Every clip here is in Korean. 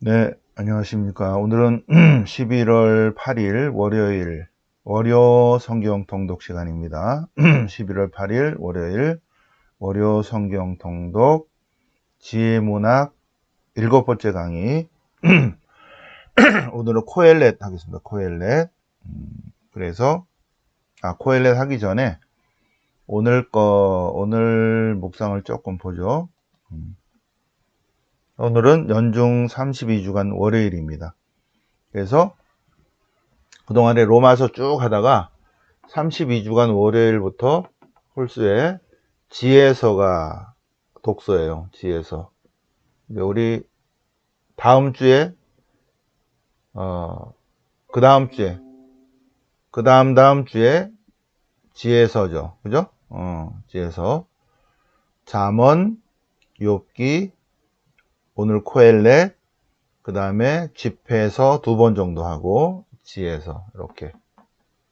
네, 안녕하십니까. 오늘은 11월 8일 월요일, 월요 성경 통독 시간입니다. 11월 8일 월요일, 월요 성경 통독, 지혜문학 7번째 강의. 오늘은 코엘렛 하겠습니다. 코엘렛. 그래서, 코엘렛 하기 전에 오늘 묵상을 조금 보죠. 오늘은 연중 32주간 월요일입니다. 그래서 그동안에 로마서 쭉 하다가 32주간 월요일부터 홀수에 지혜서가 독서예요. 지혜서. 우리 다음 주에 그 다음 주에 그 다음 주에 지혜서죠. 그죠? 지혜서. 잠언, 욥기, 오늘 코엘렛, 그 다음에 집회서 2번 정도 하고 지혜서 이렇게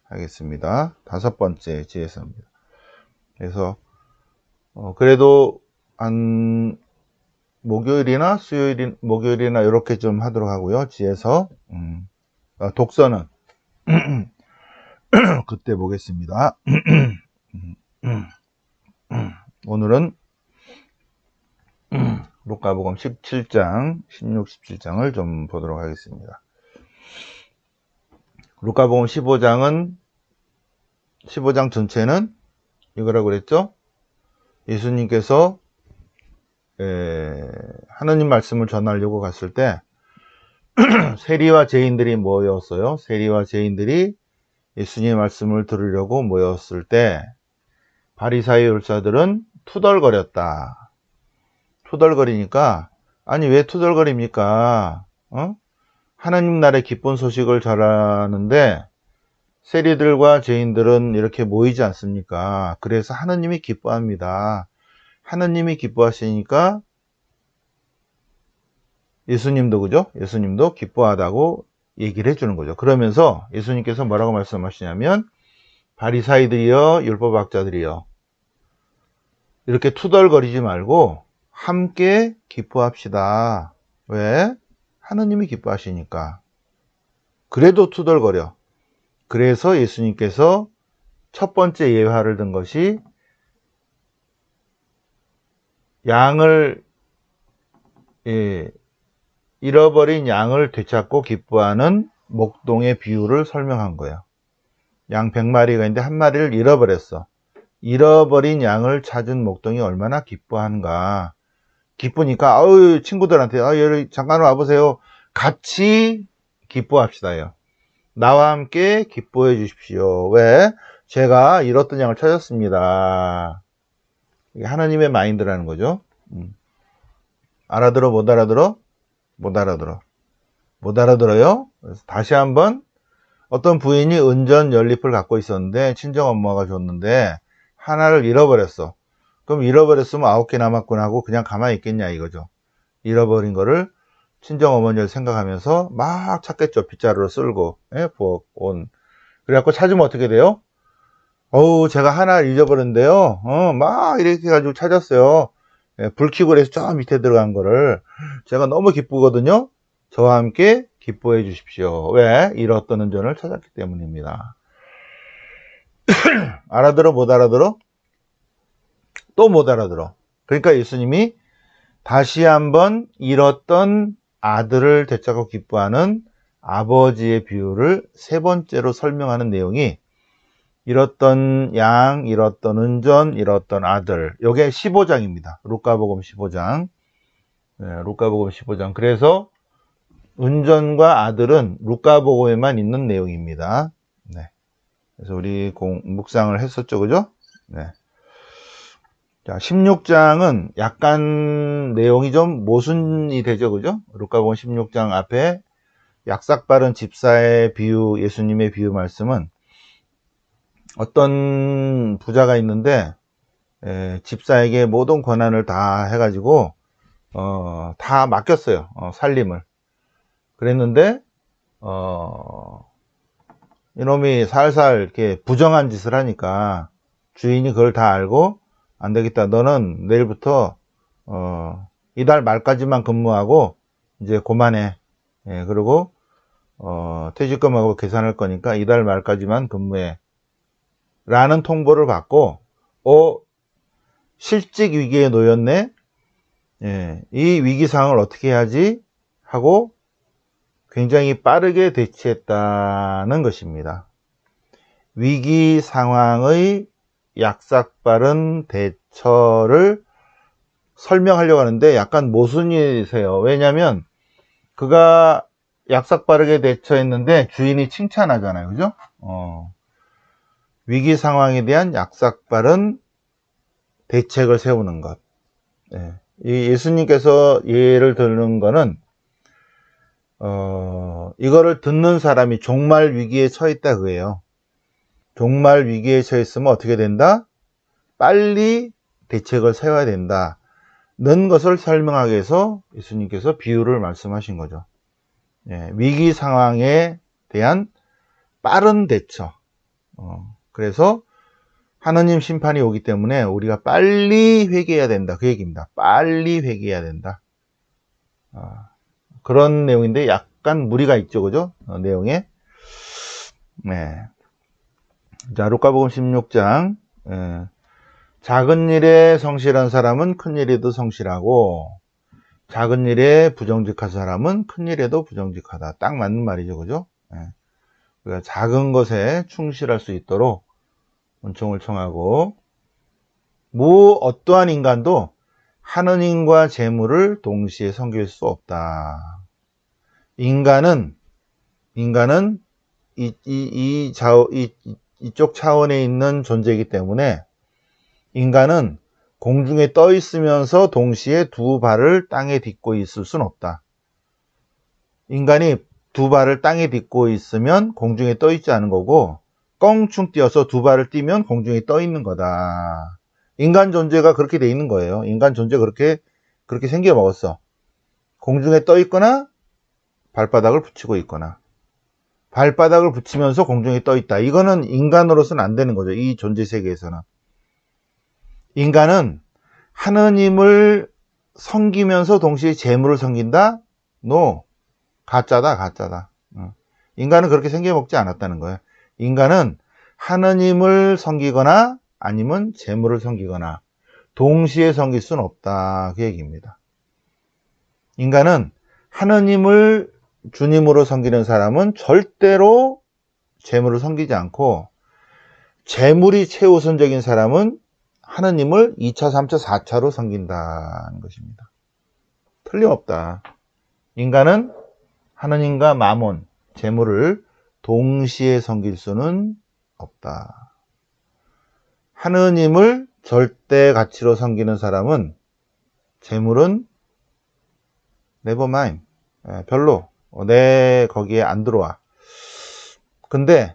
하겠습니다. 5번째 지혜서입니다. 그래서 그래도 한 목요일이나 이렇게 좀 하도록 하고요. 지혜서 독서는 그때 보겠습니다. 오늘은 루카복음 17장, 16, 17장을 좀 보도록 하겠습니다. 루카복음 15장 전체는 이거라고 그랬죠? 예수님께서 하느님 말씀을 전하려고 갔을 때 세리와 죄인들이 모였어요. 세리와 죄인들이 예수님의 말씀을 들으려고 모였을 때 바리사의 율사들은 투덜거렸다. 투덜거리니까 아니 왜 투덜거립니까? 하나님 나라의 기쁜 소식을 전하는데 세리들과 죄인들은 이렇게 모이지 않습니까? 그래서 하나님이 기뻐합니다. 하나님이 기뻐하시니까 예수님도 그죠? 예수님도 기뻐하다고 얘기를 해주는 거죠. 그러면서 예수님께서 뭐라고 말씀하시냐면 바리사이들이여 율법학자들이여 이렇게 투덜거리지 말고 함께 기뻐합시다. 왜? 하나님이 기뻐하시니까. 그래도 투덜거려. 그래서 예수님께서 첫 번째 예화를 든 것이 잃어버린 양을 되찾고 기뻐하는 목동의 비유를 설명한 거예요. 양 100마리가 있는데 한 마리를 잃어버렸어. 잃어버린 양을 찾은 목동이 얼마나 기뻐하는가. 기쁘니까 친구들한테 잠깐 와보세요. 같이 기뻐합시다요. 나와 함께 기뻐해 주십시오. 왜? 제가 잃었던 양을 찾았습니다. 이게 하나님의 마인드라는 거죠. 알아들어? 못 알아들어? 못 알아들어. 못 알아들어요? 그래서 다시 한번 어떤 부인이 은전 연립을 갖고 있었는데 친정 엄마가 줬는데 하나를 잃어버렸어. 그럼 잃어버렸으면 9개 남았구나 하고 그냥 가만히 있겠냐 이거죠. 잃어버린 거를 친정 어머니를 생각하면서 막 찾겠죠. 빗자루로 쓸고 부엌 그래갖고 찾으면 어떻게 돼요? 제가 하나를 잊어버렸는데요. 막 이렇게 해가지고 찾았어요. 불 켜고 그래서 저 밑에 들어간 거를 제가 너무 기쁘거든요. 저와 함께 기뻐해 주십시오. 왜? 잃었던 은전을 찾았기 때문입니다. 알아들어? 못 알아들어? 또 못 알아들어. 그러니까 예수님이 다시 한번 잃었던 아들을 되찾고 기뻐하는 아버지의 비유를 세 번째로 설명하는 내용이 잃었던 양, 잃었던 은전, 잃었던 아들. 요게 15장입니다. 루카복음 15장. 루카복음 15장. 그래서 은전과 아들은 루카복음에만 있는 내용입니다. 네. 그래서 우리 묵상을 했었죠. 그죠? 네. 자, 16장은 약간 내용이 좀 모순이 되죠. 그죠? 루카복음 16장 앞에 약삭 빠른 집사의 비유, 예수님의 비유 말씀은 어떤 부자가 있는데 집사에게 모든 권한을 다 해가지고 다 맡겼어요. 살림을. 그랬는데 이놈이 살살 이렇게 부정한 짓을 하니까 주인이 그걸 다 알고 안 되겠다. 너는 내일부터 이달 말까지만 근무하고 이제 그만해. 예, 그리고 퇴직금하고 계산할 거니까 이달 말까지만 근무해. 라는 통보를 받고, 실직 위기에 놓였네? 예, 이 위기 상황을 어떻게 해야지? 하고 굉장히 빠르게 대처했다는 것입니다. 위기 상황의 약삭빠른 대처를 설명하려고 하는데 약간 모순이세요. 왜냐면 그가 약삭빠르게 대처했는데 주인이 칭찬하잖아요. 그죠? 위기 상황에 대한 약삭빠른 대책을 세우는 것. 예. 이 예수님께서 예를 드는 거는 이거를 듣는 사람이 종말 위기에 처했다 그예요. 종말 위기에 처했으면 어떻게 된다? 빨리 대책을 세워야 된다. 는 것을 설명하기 위해서 예수님께서 비유를 말씀하신 거죠. 예, 위기 상황에 대한 빠른 대처. 그래서 하느님 심판이 오기 때문에 우리가 빨리 회개해야 된다. 그 얘기입니다. 빨리 회개해야 된다. 그런 내용인데 약간 무리가 있죠. 그죠? 내용에. 네. 자, 루카복음 16장. 작은 일에 성실한 사람은 큰 일에도 성실하고, 작은 일에 부정직한 사람은 큰 일에도 부정직하다. 딱 맞는 말이죠. 그죠? 그러니까 작은 것에 충실할 수 있도록 은총을 청하고, 어떠한 인간도 하느님과 재물을 동시에 섬길 수 없다. 인간은 이쪽 차원에 있는 존재이기 때문에 인간은 공중에 떠 있으면서 동시에 두 발을 땅에 딛고 있을 수는 없다. 인간이 두 발을 땅에 딛고 있으면 공중에 떠 있지 않은 거고, 껑충 뛰어서 두 발을 띄면 공중에 떠 있는 거다. 인간 존재가 그렇게 돼 있는 거예요. 인간 존재가 그렇게 생겨 먹었어. 공중에 떠 있거나 발바닥을 붙이고 있거나, 발바닥을 붙이면서 공중에 떠 있다. 이거는 인간으로서는 안 되는 거죠. 이 존재 세계에서는. 인간은 하느님을 섬기면서 동시에 재물을 섬긴다? No. 가짜다. 인간은 그렇게 생겨먹지 않았다는 거예요. 인간은 하느님을 섬기거나 아니면 재물을 섬기거나 동시에 섬길 수는 없다. 그 얘기입니다. 인간은 하느님을 주님으로 섬기는 사람은 절대로 재물을 섬기지 않고, 재물이 최우선적인 사람은 하느님을 2차, 3차, 4차로 섬긴다는 것입니다. 틀림없다. 인간은 하느님과 마몬, 재물을 동시에 섬길 수는 없다. 하느님을 절대 가치로 섬기는 사람은 재물은 never mind. 별로. 내 거기에 안 들어와. 근데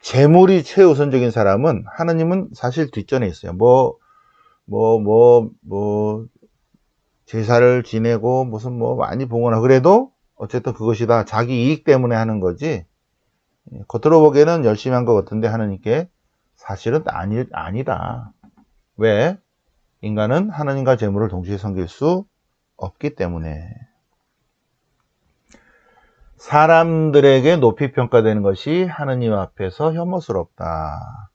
재물이 최우선적인 사람은 하느님은 사실 뒷전에 있어요. 제사를 지내고 무슨 많이 봉헌하고 그래도 어쨌든 그것이 다 자기 이익 때문에 하는 거지. 겉으로 보기에는 열심히 한 것 같은데 하느님께 사실은 아니다. 왜? 인간은 하느님과 재물을 동시에 섬길 수 없기 때문에. 사람들에게 높이 평가되는 것이 하느님 앞에서 혐오스럽다.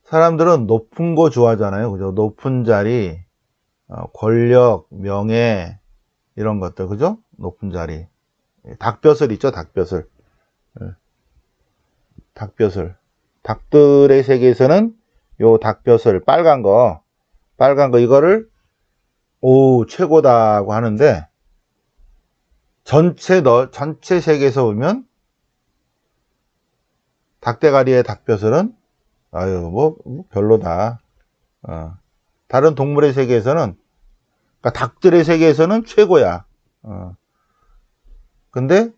사람들은 높은 거 좋아하잖아요. 그죠? 높은 자리, 권력, 명예, 이런 것들. 그죠? 높은 자리. 닭벼슬 있죠? 닭벼슬. 닭벼슬. 닭들의 세계에서는 요 닭벼슬, 빨간 거, 이거를, 최고다고 하는데, 전체 세계에서 보면 닭대가리의 닭벼슬은 별로다. 다른 동물의 세계에서는, 그러니까 닭들의 세계에서는 최고야. 근데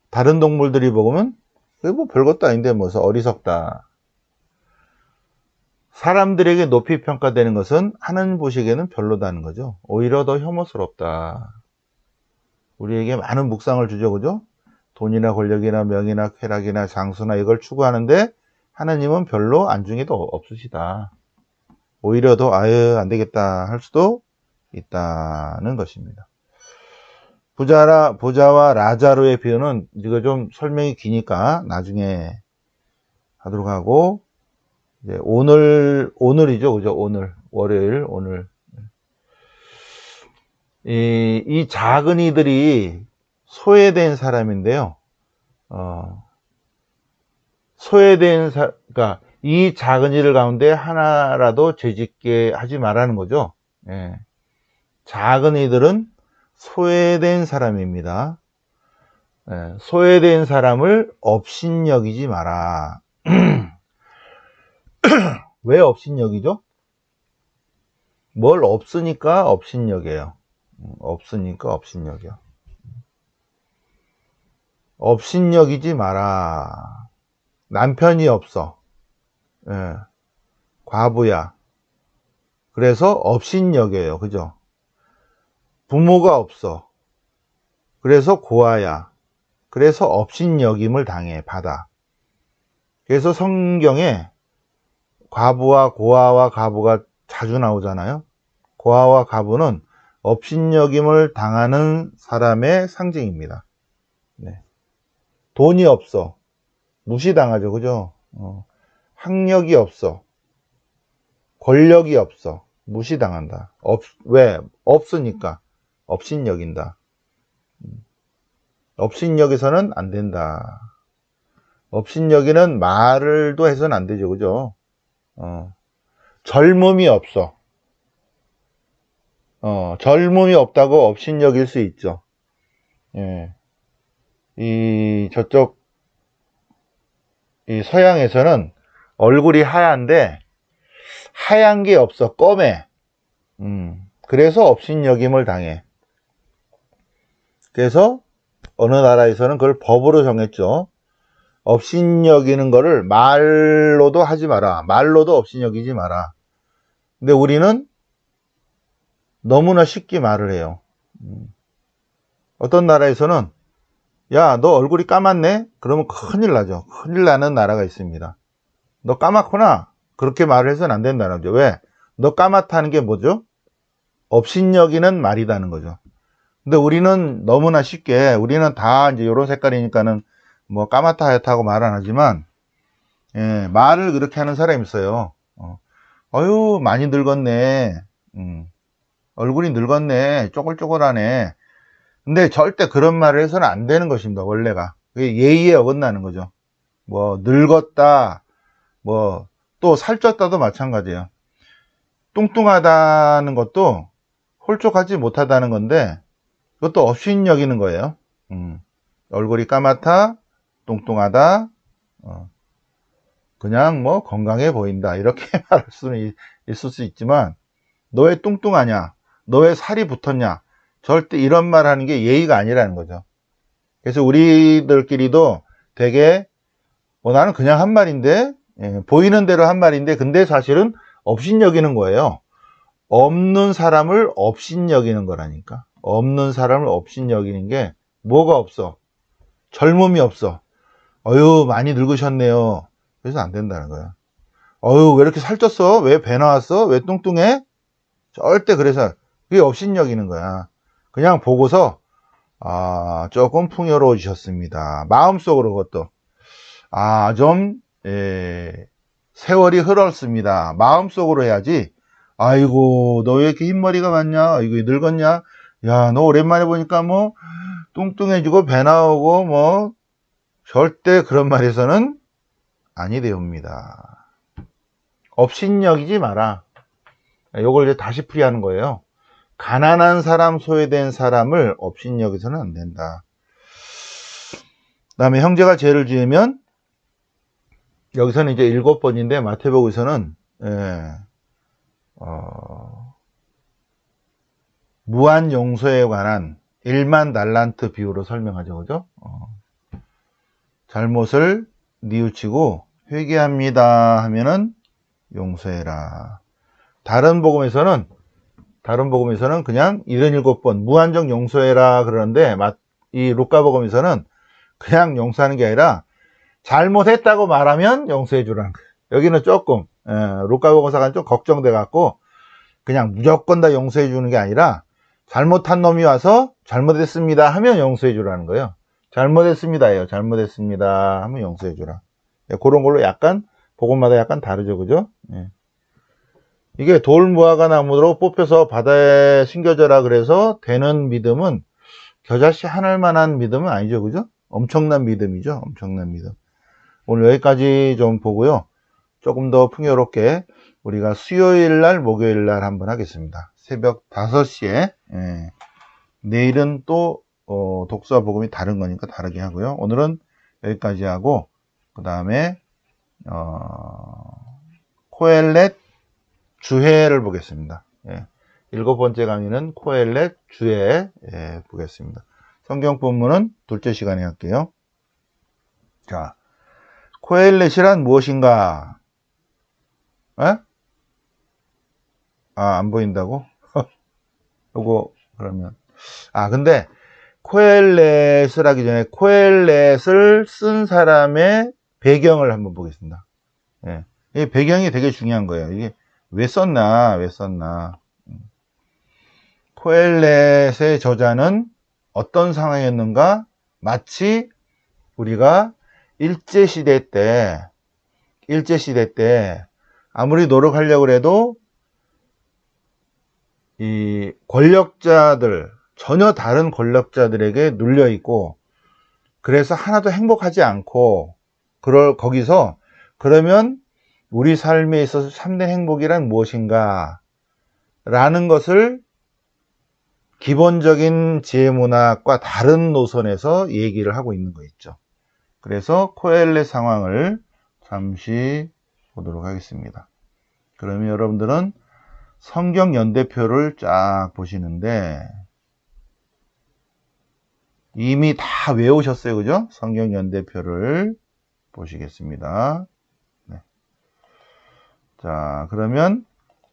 다른 동물들이 보면 별것도 아닌데 어리석다. 사람들에게 높이 평가되는 것은 하느님 보시기에는 별로다는 거죠. 오히려 더 혐오스럽다. 우리에게 많은 묵상을 주죠. 그죠? 돈이나 권력이나 명이나 쾌락이나 장수나 이걸 추구하는데 하나님은 별로 안중에도 없으시다. 오히려 더 안 되겠다 할 수도 있다는 것입니다. 부자와 라자로의 비유는 이거 좀 설명이 기니까 나중에 하도록 하고, 이제 오늘이죠. 그죠? 월요일, 오늘. 이 작은 이들이 소외된 사람인데요. 그러니까 이 작은 이들 가운데 하나라도 죄짓게 하지 말라는 거죠. 예. 작은 이들은 소외된 사람입니다. 예. 소외된 사람을 업신여기지 마라. 왜 업신여기죠? 뭘 없으니까 업신여겨요. 없으니까 업신여겨. 업신여기지 마라. 남편이 없어. 예. 과부야. 그래서 업신여겨요. 그죠? 부모가 없어. 그래서 고아야. 그래서 업신여김을 받아. 그래서 성경에 과부와 고아와 과부가 자주 나오잖아요. 고아와 과부는 업신여김을 당하는 사람의 상징입니다. 네. 돈이 없어. 무시당하죠. 그죠? 학력이 없어. 권력이 없어. 무시당한다. 왜? 없으니까. 업신여긴다. 업신여기서는 안 된다. 업신여기는 말을도 해서는 안 되죠. 그죠? 젊음이 없어. 젊음이 없다고 업신여길 수 있죠. 예. 저쪽, 이 서양에서는 얼굴이 하얀데, 하얀 게 없어. 검해. 그래서 업신여김을 당해. 그래서 어느 나라에서는 그걸 법으로 정했죠. 업신여기는 거를 말로도 하지 마라. 말로도 업신여기지 마라. 근데 우리는 너무나 쉽게 말을 해요. 어떤 나라에서는 야, 너 얼굴이 까맣네? 그러면 큰일 나죠. 큰일 나는 나라가 있습니다. 너 까맣구나? 그렇게 말을 해서는 안 된다는 거죠. 왜? 너 까맣다는 게 뭐죠? 업신여기는 말이다는 거죠. 근데 우리는 너무나 쉽게, 우리는 다 이제 요런 색깔이니까는 뭐 까맣다 하얗다고 말 안 하지만, 예, 말을 그렇게 하는 사람이 있어요. 어휴, 많이 늙었네. 얼굴이 늙었네. 쪼글쪼글하네. 근데 절대 그런 말을 해서는 안 되는 것입니다. 원래가. 그게 예의에 어긋나는 거죠. 뭐 늙었다. 뭐 또 살쪘다도 마찬가지예요. 뚱뚱하다는 것도 홀쭉하지 못하다는 건데 그것도 업신여기는 거예요. 얼굴이 까맣다. 뚱뚱하다. 그냥 뭐 건강해 보인다. 이렇게 말할 수는 있을 수 있지만 너 왜 뚱뚱하냐? 너 왜 살이 붙었냐? 절대 이런 말 하는 게 예의가 아니라는 거죠. 그래서 우리들끼리도 되게 나는 그냥 한 말인데 보이는 대로 한 말인데 근데 사실은 업신여기는 거예요. 없는 사람을 업신여기는 거라니까. 없는 사람을 업신여기는 게 뭐가 없어? 젊음이 없어. 어휴 많이 늙으셨네요. 그래서 안 된다는 거야. 어휴 왜 이렇게 살쪘어? 왜 배 나왔어? 왜 뚱뚱해? 절대 그래서 그게 업신여기는 거야. 그냥 보고서 조금 풍요로우셨습니다. 마음속으로 그것도 좀 세월이 흘렀습니다. 마음속으로 해야지. 아이고 너 왜 이렇게 흰머리가 많냐? 이거 늙었냐? 야 너 오랜만에 보니까 뭐 뚱뚱해지고 배 나오고 뭐 절대 그런 말에서는 아니 되옵니다. 업신여기지 마라. 요걸 이제 다시 풀이하는 거예요. 가난한 사람, 소외된 사람을 업신여기서는 안 된다. 그 다음에 형제가 죄를 지으면 여기서는 이제 7번인데 마태복음에서는 무한 용서에 관한 1만 달란트 비유로 설명하죠. 그죠? 잘못을 뉘우치고 회개합니다 하면은 용서해라. 다른 복음에서는 그냥 77번 무한정 용서해라 그러는데 이 루카복음에서는 그냥 용서하는 게 아니라 잘못했다고 말하면 용서해 주라는 거예요. 여기는 조금 루카복음사가 좀 걱정돼 갖고 그냥 무조건 다 용서해 주는 게 아니라 잘못한 놈이 와서 잘못했습니다 하면 용서해 주라는 거예요. 잘못했습니다예요. 잘못했습니다 하면 용서해 주라. 그런 걸로 약간 복음마다 약간 다르죠, 그죠? 예. 이게 돌무화과 나무로 뽑혀서 바다에 숨겨져라 그래서 되는 믿음은 겨자씨 하늘 만한 믿음은 아니죠, 그죠? 엄청난 믿음이죠, 엄청난 믿음. 오늘 여기까지 좀 보고요. 조금 더 풍요롭게 우리가 수요일 날, 목요일 날 한번 하겠습니다. 새벽 5시에. 예. 내일은 또 독서와 복음이 다른 거니까 다르게 하고요. 오늘은 여기까지 하고 그 다음에 코엘렛 주해를 보겠습니다. 예. 7번째 강의는 코엘렛 주해 보겠습니다. 성경 본문은 둘째 시간에 할게요. 자, 코엘렛이란 무엇인가? 에? 안 보인다고? 요거 그러면 근데 코엘렛을 하기 전에 코엘렛을 쓴 사람의 배경을 한번 보겠습니다. 예. 이 배경이 되게 중요한 거예요. 이게 왜 썼나? 코엘렛의 저자는 어떤 상황이었는가? 마치 우리가 일제시대 때 아무리 노력하려고 해도 이 권력자들, 전혀 다른 권력자들에게 눌려 있고, 그래서 하나도 행복하지 않고, 거기서, 그러면 우리 삶에 있어서 참된 행복이란 무엇인가? 라는 것을 기본적인 지혜문학과 다른 노선에서 얘기를 하고 있는 거 있죠. 그래서 코엘렛 상황을 잠시 보도록 하겠습니다. 그러면 여러분들은 성경 연대표를 쫙 보시는데 이미 다 외우셨어요, 그죠? 성경 연대표를 보시겠습니다. 네. 자, 그러면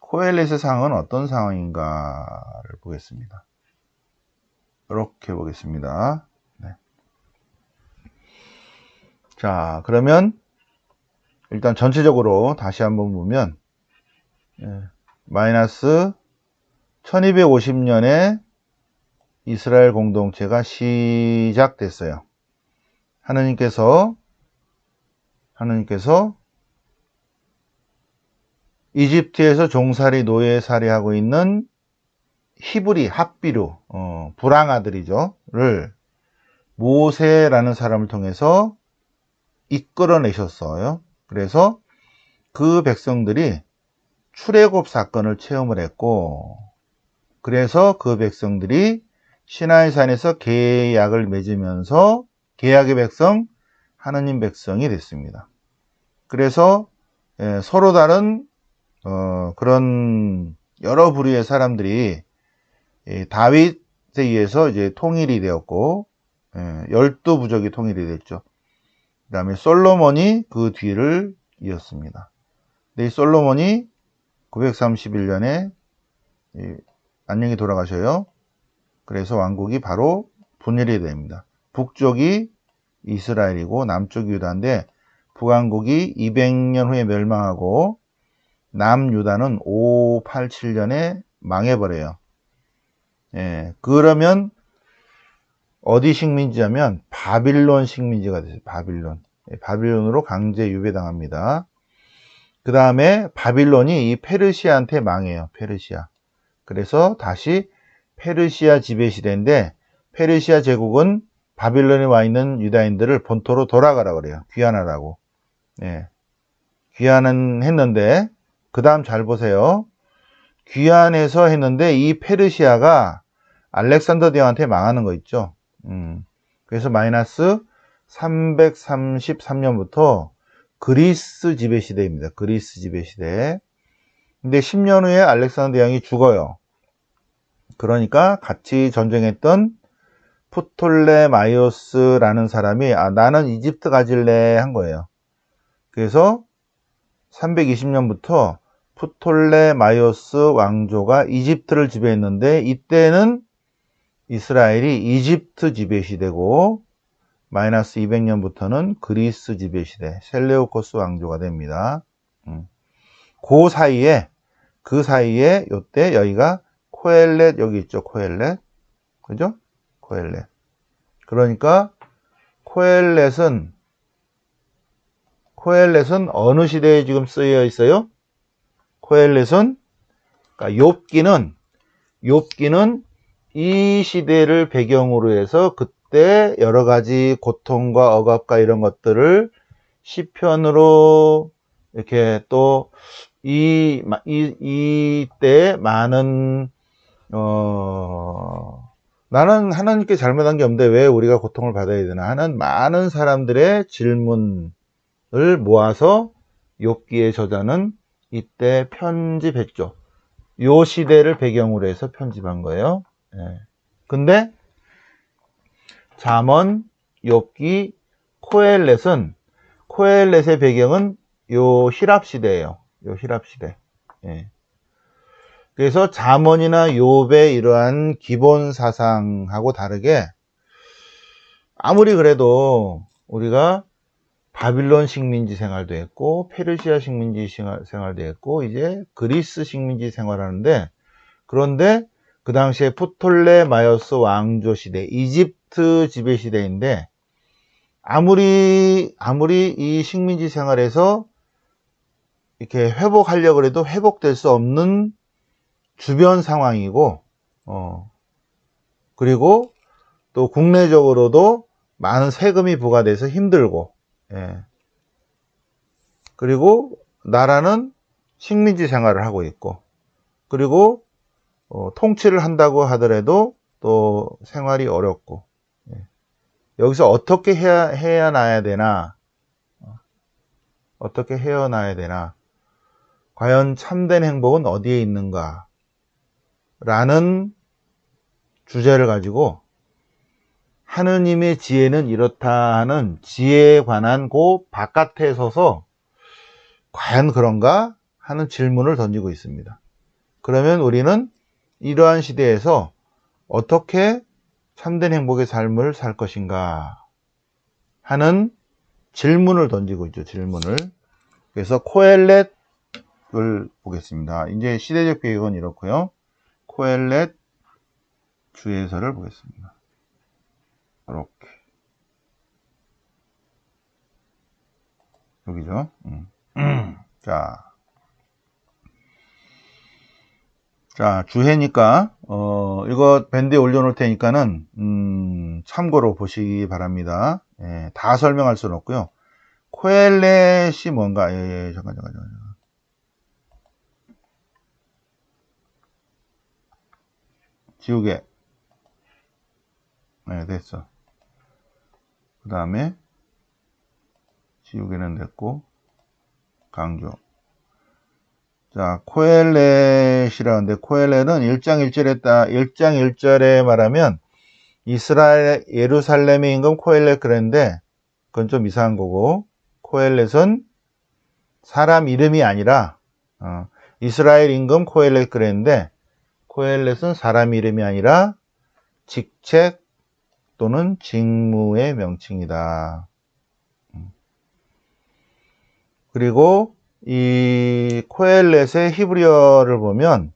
코엘렛의 상황은 어떤 상황인가를 보겠습니다. 이렇게 보겠습니다. 네. 자, 그러면 일단 전체적으로 다시 한번 보면 마이너스 1250년에 이스라엘 공동체가 시작됐어요. 하느님께서 이집트에서 종살이 노예살이 하고 있는 히브리 합비루 불황아들이죠를 모세라는 사람을 통해서 이끌어내셨어요. 그래서 그 백성들이 출애굽 사건을 체험을 했고, 그래서 그 백성들이 시나이산에서 계약을 맺으면서 계약의 백성, 하느님 백성이 됐습니다. 그래서 서로 다른 그런 여러 부류의 사람들이 다윗에 의해서 이제 통일이 되었고 12부족이 통일이 됐죠. 그 다음에 솔로몬이 그 뒤를 이었습니다. 근데 이 솔로몬이 931년에 안녕히 돌아가셔요. 그래서 왕국이 바로 분열이 됩니다. 북쪽이 이스라엘이고 남쪽이 유다인데 북왕국이 200년 후에 멸망하고 남유다는 587년에 망해버려요. 그러면 어디 식민지냐면 바빌론 식민지가 됐어요. 바빌론으로 강제 유배당합니다. 그 다음에 바빌론이 이 페르시아한테 망해요. 페르시아. 그래서 다시 페르시아 지배시대인데 페르시아 제국은 바빌론에 와 있는 유다인들을 본토로 돌아가라 그래요. 귀환하라고. 귀환은 했는데 그 다음 잘 보세요. 귀환해서 했는데 이 페르시아가 알렉산더 대왕한테 망하는 거 있죠. 그래서 마이너스 333년부터 그리스 지배시대입니다. 그리스 지배시대. 근데 10년 후에 알렉산더 대왕이 죽어요. 그러니까 같이 전쟁했던 프톨레마이오스라는 사람이 나는 이집트 가질래 한 거예요. 그래서 320년부터 프톨레마이오스 왕조가 이집트를 지배했는데 이때는 이스라엘이 이집트 지배시대고 마이너스 200년부터는 그리스 지배시대 셀레우코스 왕조가 됩니다. 그 사이에 요때 여기가 코엘렛 여기 있죠. 코엘렛. 그죠? 코엘렛. 그러니까 코엘렛은 어느 시대에 지금 쓰여 있어요? 코엘렛은 그러니까 욥기는 이 시대를 배경으로 해서 그때 여러 가지 고통과 억압과 이런 것들을 시편으로 이렇게 또 이때 많은 나는 하나님께 잘못한 게 없는데 왜 우리가 고통을 받아야 되나 하는 많은 사람들의 질문을 모아서 욥기의 저자는 이때 편집했죠. 요 시대를 배경으로 해서 편집한 거예요. 예. 근데 잠언, 욥기, 코엘렛의 배경은 요 히랍 시대예요. 요 히랍 시대. 예. 그래서 잠언이나 욥의 이러한 기본 사상하고 다르게 아무리 그래도 우리가 바빌론 식민지 생활도 했고 페르시아 식민지 생활도 했고 이제 그리스 식민지 생활하는데 그런데 그 당시에 프톨레마이오스 왕조 시대 이집트 지배 시대인데 아무리 이 식민지 생활에서 이렇게 회복하려고 해도 회복될 수 없는 주변 상황이고 그리고 또 국내적으로도 많은 세금이 부과돼서 힘들고 예. 그리고 나라는 식민지 생활을 하고 있고 그리고 통치를 한다고 하더라도 또 생활이 어렵고 예. 여기서 어떻게 헤어나야 되나 어떻게 헤어나야 되나 과연 참된 행복은 어디에 있는가 라는 주제를 가지고 하느님의 지혜는 이렇다 하는 지혜에 관한 그 바깥에 서서 과연 그런가 하는 질문을 던지고 있습니다. 그러면 우리는 이러한 시대에서 어떻게 참된 행복의 삶을 살 것인가 하는 질문을 던지고 있죠. 질문을. 그래서 코엘렛을 보겠습니다. 이제 시대적 배경은 이렇고요. 코엘렛 주해설을 보겠습니다. 이렇게 여기죠. 자 주해니까 이거 밴드에 올려놓을 테니까는 참고로 보시기 바랍니다. 예, 다 설명할 수는 없고요. 코엘렛이 뭔가 잠깐 지우개 네, 됐어. 그 다음에 지우개는 됐고 강조. 자 코엘렛이라는데 코엘렛은 1장 1절에 말하면 이스라엘 예루살렘의 임금 코엘렛 그랬는데 그건 좀 이상한 거고 코엘렛은 사람 이름이 아니라 이스라엘 임금 코엘렛 그랬는데 코엘렛은 사람 이름이 아니라 직책 또는 직무의 명칭이다. 그리고 이 코엘렛의 히브리어를 보면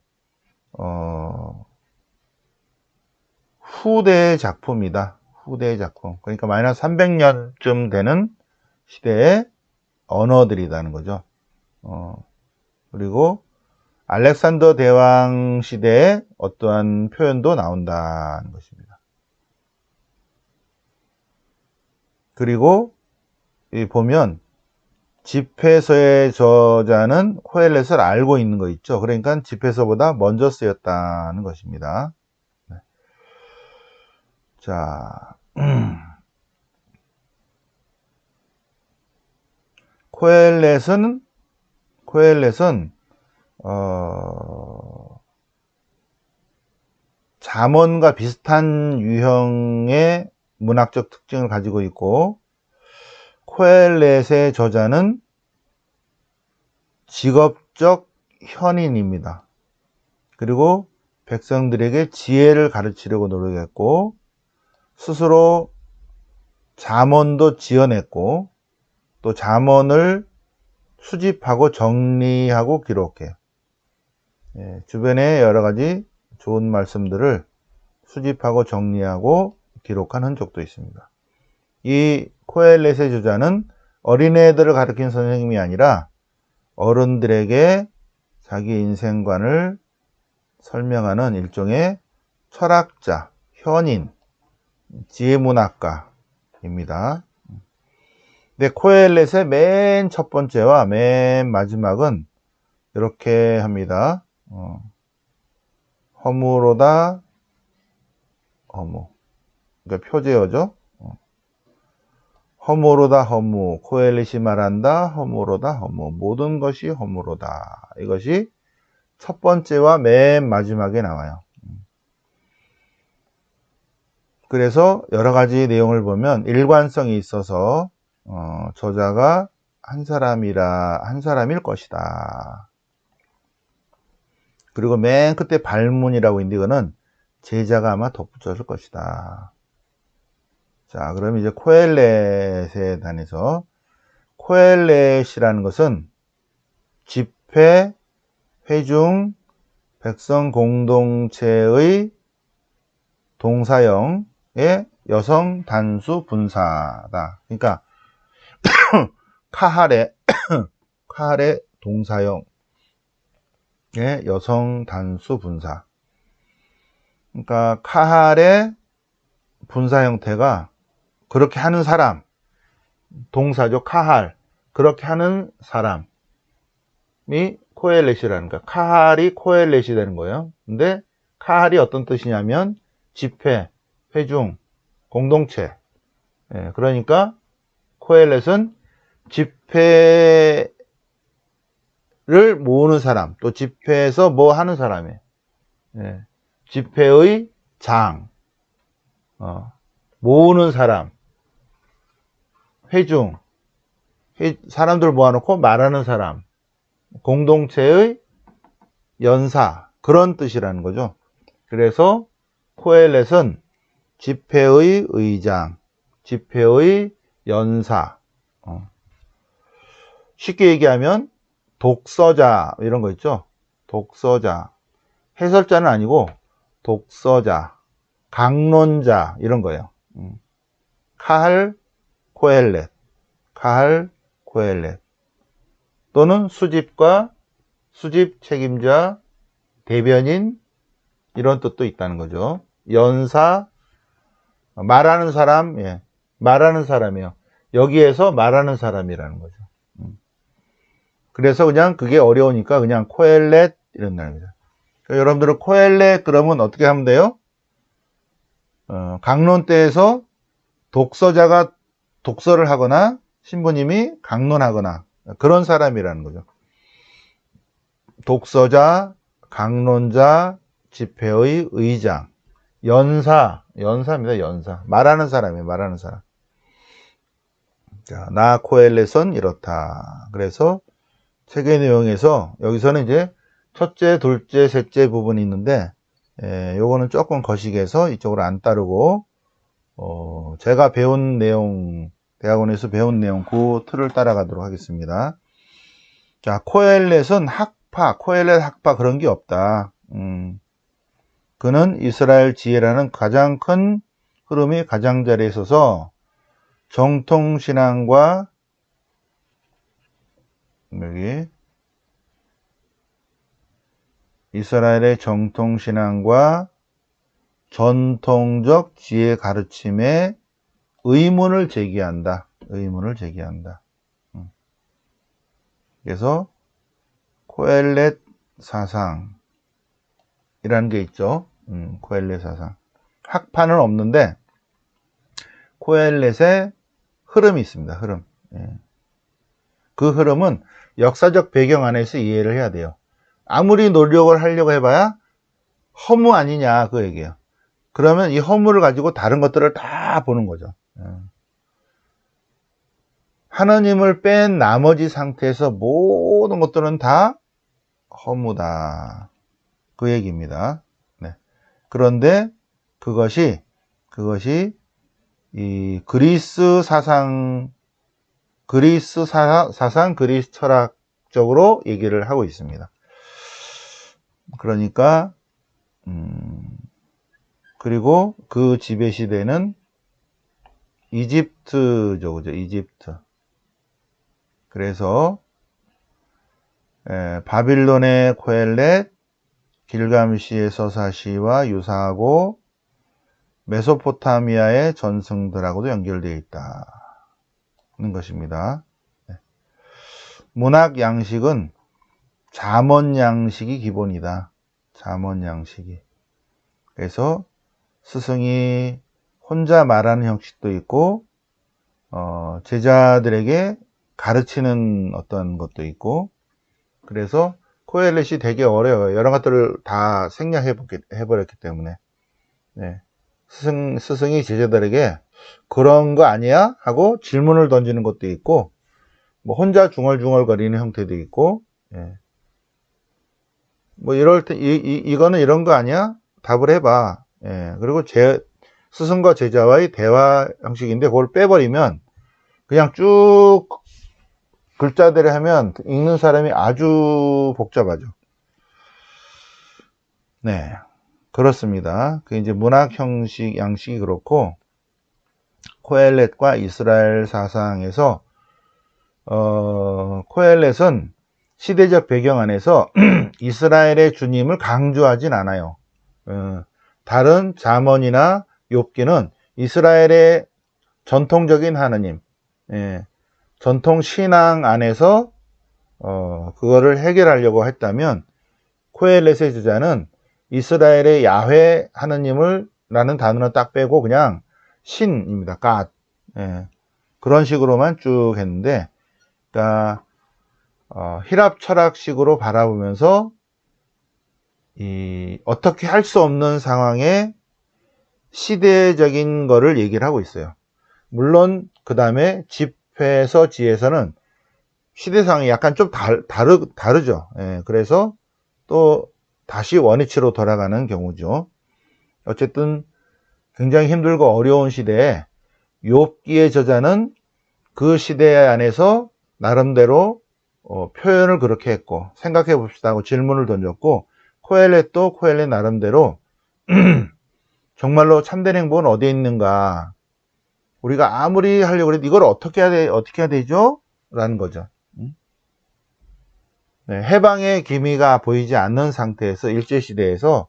후대의 작품이다. 후대의 작품. 그러니까 마이너스 300년쯤 되는 시대의 언어들이라는 거죠. 그리고 알렉산더 대왕 시대의 어떠한 표현도 나온다는 것입니다. 그리고 보면 집회서의 저자는 코엘렛을 알고 있는 거 있죠. 그러니까 집회서보다 먼저 쓰였다는 것입니다. 네. 자, 코엘렛은 잠언과 비슷한 유형의 문학적 특징을 가지고 있고 코엘렛의 저자는 직업적 현인입니다. 그리고 백성들에게 지혜를 가르치려고 노력했고 스스로 잠언도 지어냈고 또 잠언을 수집하고 정리하고 기록해. 주변에 여러 가지 좋은 말씀들을 수집하고 정리하고 기록한 흔적도 있습니다. 이 코엘렛의 저자는 어린애들을 가르친 선생님이 아니라 어른들에게 자기 인생관을 설명하는 일종의 철학자, 현인, 지혜문학가입니다. 근데 코엘렛의 맨 첫 번째와 맨 마지막은 이렇게 합니다. 허무로다 허무. 그러니까 표제어죠. 허무로다 허무. 코엘렛이 말한다. 허무로다 허무. 모든 것이 허무로다. 이것이 첫 번째와 맨 마지막에 나와요. 그래서 여러 가지 내용을 보면 일관성이 있어서 저자가 한 사람일 것이다. 그리고 맨 끝에 발문이라고 있는데 이거는 제자가 아마 덧붙였을 것이다. 자, 그럼 이제 코엘렛에 관해서 코엘렛이라는 것은 집회, 회중, 백성 공동체의 동사형의 여성 단수 분사다. 그러니까 카할의 동사형의 여성 단수 분사. 그러니까 카할의 분사 형태가 그렇게 하는 사람, 동사죠. 카할, 그렇게 하는 사람이 코엘렛이라는 거야. 카할이 코엘렛이 되는 거예요. 근데 카할이 어떤 뜻이냐면 집회, 회중, 공동체. 그러니까 코엘렛은 집회를 모으는 사람, 또 집회에서 뭐 하는 사람이에요. 집회의 장, 모으는 사람, 회중, 사람들 모아놓고 말하는 사람, 공동체의 연사, 그런 뜻이라는 거죠. 그래서 코엘렛은 집회의 의장, 집회의 연사, 쉽게 얘기하면 독서자 이런 거 있죠. 독서자, 해설자는 아니고 독서자, 강론자 이런 거예요. 카할 코엘렛, 카할 코엘렛 또는 수집 책임자, 대변인 이런 뜻도 있다는 거죠. 연사, 말하는 사람, 말하는 사람이에요. 여기에서 말하는 사람이라는 거죠. 그래서 그냥 그게 어려우니까 그냥 코엘렛 이런다는 거죠. 그러니까 여러분들은 코엘렛 그러면 어떻게 하면 돼요? 강론 때에서 독서자가 독서를 하거나 신부님이 강론하거나 그런 사람이라는 거죠. 독서자, 강론자, 집회의 의장, 연사입니다. 연사. 말하는 사람이에요. 말하는 사람. 자, 나 코엘렛은 이렇다. 그래서 책의 내용에서 여기서는 이제 첫째, 둘째, 셋째 부분이 있는데 요거는 조금 거시기해서 이쪽으로 안 따르고 제가 배운 내용, 대학원에서 배운 내용 그 틀을 따라가도록 하겠습니다. 자, 코엘렛은 코엘렛 학파 그런 게 없다. 그는 이스라엘 지혜라는 가장 큰 흐름이 가장자리에 있어서 정통신앙과 여기 이스라엘의 정통신앙과 전통적 지혜 가르침에 의문을 제기한다. 의문을 제기한다. 그래서 코엘렛 사상이라는 게 있죠. 코엘렛 사상. 학파는 없는데 코엘렛의 흐름이 있습니다. 흐름. 그 흐름은 역사적 배경 안에서 이해를 해야 돼요. 아무리 노력을 하려고 해봐야 허무 아니냐 그 얘기예요. 그러면 이 허무를 가지고 다른 것들을 다 보는 거죠. 하나님을 뺀 나머지 상태에서 모든 것들은 다 허무다. 그 얘기입니다. 네. 그런데 그것이 이 그리스 철학적으로 얘기를 하고 있습니다. 그러니까 그리고 그 지배 시대는 이집트죠, 그죠? 이집트. 그래서 바빌론의 코엘렛, 길감시의 서사시와 유사하고 메소포타미아의 전승들하고도 연결되어 있다는 것입니다. 문학 양식은 잠언 양식이 기본이다. 잠언 양식이. 그래서 스승이 혼자 말하는 형식도 있고, 제자들에게 가르치는 어떤 것도 있고, 그래서 코엘렛이 되게 어려워요. 여러 것들을 다 생략해버렸기 때문에. 네. 스승이 제자들에게 그런 거 아니야? 하고 질문을 던지는 것도 있고, 뭐 혼자 중얼중얼거리는 형태도 있고, 예. 뭐 이럴 때, 이거는 이런 거 아니야? 답을 해봐. 예. 그리고 스승과 제자와의 대화 형식인데, 그걸 빼버리면, 그냥 쭉 글자대로 하면 읽는 사람이 아주 복잡하죠. 네. 그렇습니다. 그 이제 문학 형식, 양식이 그렇고, 코엘렛과 이스라엘 사상에서, 코엘렛은 시대적 배경 안에서 이스라엘의 주님을 강조하진 않아요. 다른 잠언이나 욥기는 이스라엘의 전통적인 하느님, 전통 신앙 안에서 그거를 해결하려고 했다면 코엘렛의 저자는 이스라엘의 야훼 하느님을 라는 단어는 딱 빼고 그냥 신입니다. God. 그런 식으로만 쭉 했는데, 그러니까 히랍 철학식으로 바라보면서 어떻게 할 수 없는 상황에 시대적인 거를 얘기를 하고 있어요. 물론 그 다음에 집회서 지에서는 시대상이 약간 좀 다르죠. 그래서 또 다시 원위치로 돌아가는 경우죠. 어쨌든 굉장히 힘들고 어려운 시대에 욥기의 저자는 그 시대 안에서 나름대로 표현을 그렇게 했고, 생각해 봅시다 하고 질문을 던졌고, 코엘렛도 코엘렛 나름대로 정말로 참된 행복은 어디에 있는가, 우리가 아무리 하려고 해도 이걸 어떻게 해야 되죠? 라는 거죠. 네, 해방의 기미가 보이지 않는 상태에서 일제시대에서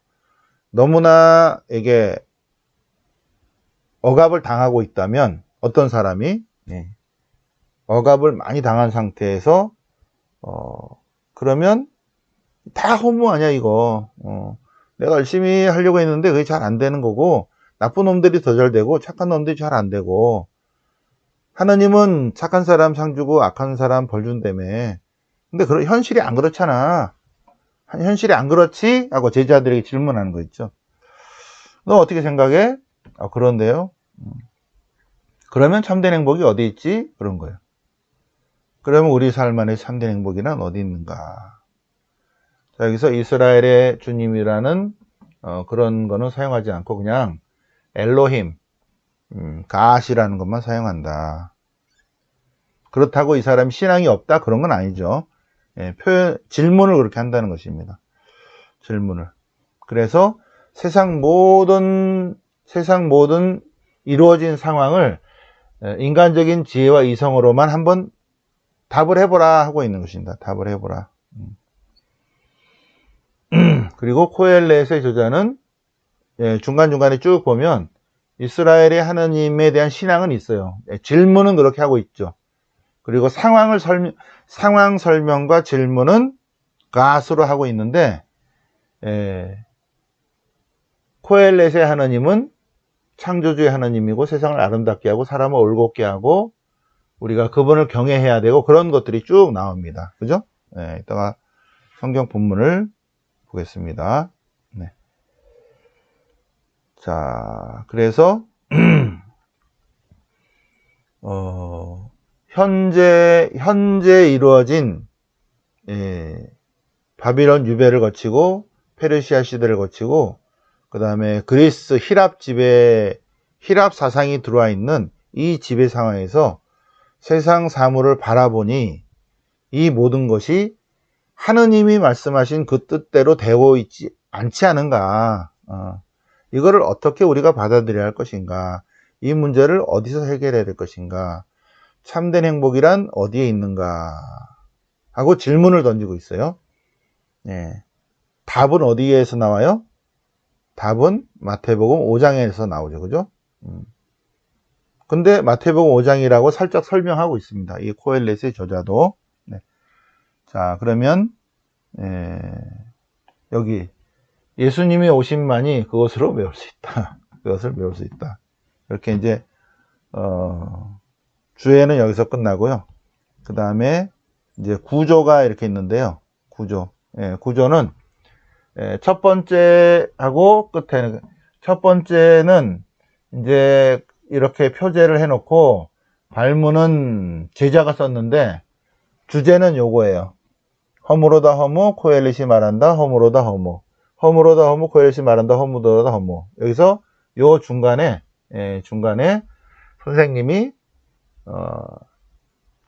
너무나 이게 억압을 당하고 있다면, 어떤 사람이 억압을 많이 당한 상태에서 그러면 다 허무 아니야 이거. 내가 열심히 하려고 했는데 그게 잘 안 되는 거고, 나쁜 놈들이 더 잘 되고 착한 놈들이 잘 안 되고, 하나님은 착한 사람 상 주고 악한 사람 벌 준다며. 근데 현실이 안 그렇잖아. 현실이 안 그렇지? 하고 제자들에게 질문하는 거 있죠. 너 어떻게 생각해? 그런데요. 그러면 참된 행복이 어디 있지? 그런 거예요. 그러면 우리 삶 안에 참된 행복이란 어디 있는가? 자, 여기서 이스라엘의 주님이라는 그런 거는 사용하지 않고 그냥 엘로힘, 가앗이라는 것만 사용한다. 그렇다고 이 사람이 신앙이 없다? 그런 건 아니죠. 질문을 그렇게 한다는 것입니다. 질문을. 그래서 세상 모든 이루어진 상황을 인간적인 지혜와 이성으로만 한번 답을 해보라 하고 있는 것입니다. 답을 해보라. 그리고 코엘렛의 저자는 중간중간에 쭉 보면 이스라엘의 하나님에 대한 신앙은 있어요. 질문은 그렇게 하고 있죠. 그리고 상황 설명과 질문은 가스로 하고 있는데, 코엘렛의 하나님은 창조주의 하나님이고 세상을 아름답게 하고 사람을 올곧게 하고 우리가 그분을 경외해야 되고 그런 것들이 쭉 나옵니다. 그죠? 이따가 성경 본문을 보겠습니다. 네. 자, 그래서 현재 이루어진 바빌론 유배를 거치고 페르시아 시대를 거치고 그 다음에 그리스 히랍 사상이 들어와 있는 이 지배 상황에서 세상 사물을 바라보니 이 모든 것이 하느님이 말씀하신 그 뜻대로 되고 있지 않지 않은가, 이거를 어떻게 우리가 받아들여야 할 것인가, 이 문제를 어디서 해결해야 될 것인가, 참된 행복이란 어디에 있는가 하고 질문을 던지고 있어요. 예. 답은 어디에서 나와요? 답은 마태복음 5장에서 나오죠. 그죠? 근데 마태복음 5장이라고 살짝 설명하고 있습니다. 이 코엘렛의 저자도. 네. 자, 그러면 여기 예수님이 오심만이 그것으로 메울 수 있다. 그것을 메울 수 있다. 이렇게 이제 주에는 여기서 끝나고요. 그 다음에 이제 구조가 이렇게 있는데요. 구조. 구조는 첫 번째하고 끝에는, 첫 번째는 이제 이렇게 표제를 해놓고 발문은 제자가 썼는데 주제는 요거예요. 허무로다 허무, 코엘렛이 말한다, 허무로다 허무. 허무로다 허무, 코엘렛이 말한다, 허무로다 허무. 여기서 요 중간에 선생님이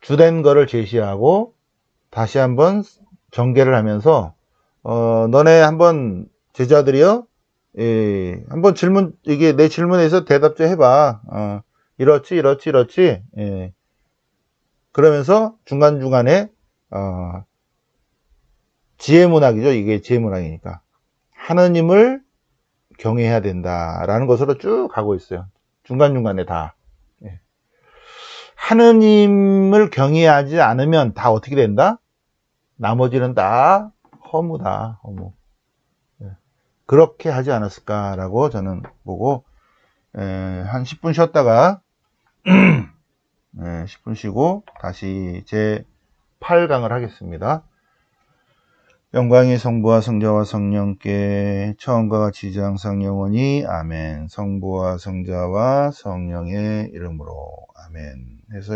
주된 거를 제시하고 다시 한번 전개를 하면서 너네 한번 제자들이요, 한번 질문, 이게 내 질문에서 대답 좀 해봐. 이렇지. 그러면서 중간중간에 지혜문학이죠. 이게 지혜문학이니까 하느님을 경외해야 된다라는 것으로 쭉 가고 있어요. 중간중간에 다. 하느님을 경외하지 않으면 다 어떻게 된다? 나머지는 다 허무다. 허무. 그렇게 하지 않았을까라고 저는 보고, 한 10분 쉬었다가 10분 쉬고 다시 제 8강을 하겠습니다. 영광이 성부와 성자와 성령께 처음과 같이 이제 항상 영원히 아멘. 성부와 성자와 성령의 이름으로 아멘 해서